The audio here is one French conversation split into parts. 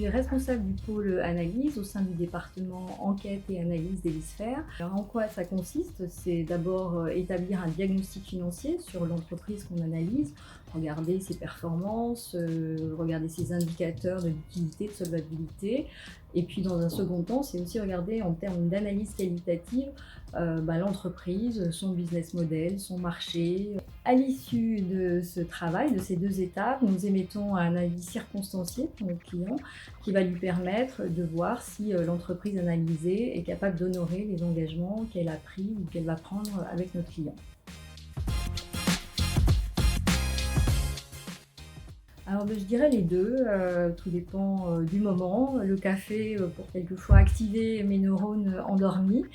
suis responsable du pôle analyse au sein du département enquête et analyse d'Héliosphère. Alors en quoi ça consiste? C'est d'abord établir un diagnostic financier sur l'entreprise qu'on analyse, regarder ses performances, regarder ses indicateurs de liquidité, de solvabilité. Et puis dans un second temps, c'est aussi regarder en termes d'analyse qualitative l'entreprise, son business model, son marché. À l'issue de ce travail, de ces deux étapes, nous émettons un avis circonstancié pour notre client qui va lui permettre de voir si l'entreprise analysée est capable d'honorer les engagements qu'elle a pris ou qu'elle va prendre avec notre client. Alors je dirais les 2, tout dépend, du moment. Le café, pour quelquefois activer mes neurones endormis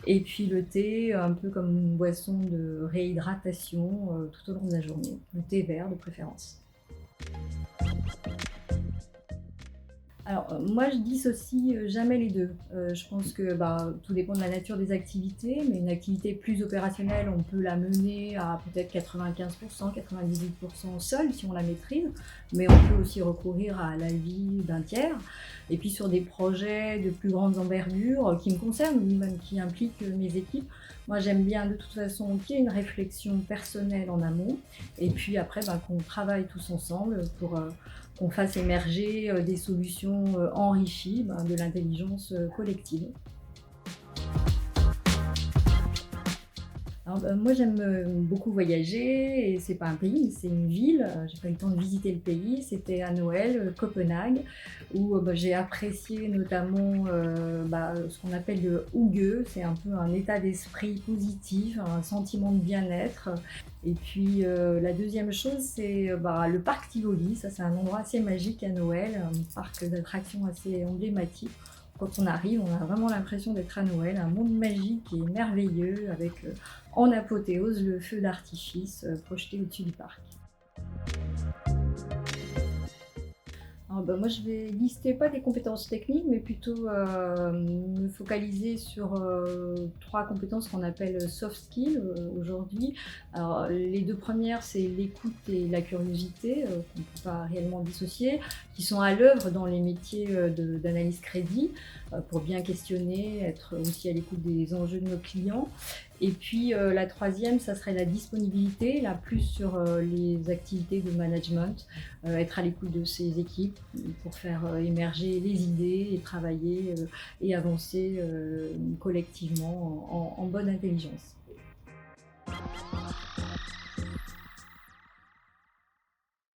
et puis le thé, un peu comme une boisson de réhydratation, tout au long de la journée. Le thé vert de préférence. Alors, moi je dissocie, jamais les 2. Je pense que, tout dépend de la nature des activités, mais une activité plus opérationnelle, on peut la mener à peut-être 95 98 seule si on la maîtrise, mais on peut aussi recourir à l'avis d'un tiers. Et puis sur des projets de plus grande envergure, qui me concernent ou même qui impliquent, mes équipes, moi j'aime bien de toute façon qu'il y ait une réflexion personnelle en amont et puis après, qu'on travaille tous ensemble pour, qu'on fasse émerger des solutions enrichies de l'intelligence collective. Alors, moi j'aime beaucoup voyager et c'est pas un pays, mais c'est une ville. J'ai pas eu le temps de visiter le pays. C'était à Noël, Copenhague, où j'ai apprécié notamment ce qu'on appelle le hygge. C'est un peu un état d'esprit positif, un sentiment de bien-être. Et puis la deuxième chose, c'est le parc Tivoli. Ça, c'est un endroit assez magique à Noël, un parc d'attractions assez emblématique. Quand on arrive, on a vraiment l'impression d'être à Noël, un monde magique et merveilleux avec en apothéose le feu d'artifice projeté au-dessus du parc. Alors, moi, je vais lister pas des compétences techniques, mais plutôt me focaliser sur 3 compétences qu'on appelle soft skills aujourd'hui. Alors, les 2 premières, c'est l'écoute et la curiosité, qu'on ne peut pas réellement dissocier, qui sont à l'œuvre dans les métiers d'analyse crédit, pour bien questionner, être aussi à l'écoute des enjeux de nos clients. Et puis la troisième, ça serait la disponibilité, là plus sur les activités de management, être à l'écoute de ses équipes pour faire émerger les idées et travailler et avancer collectivement en bonne intelligence.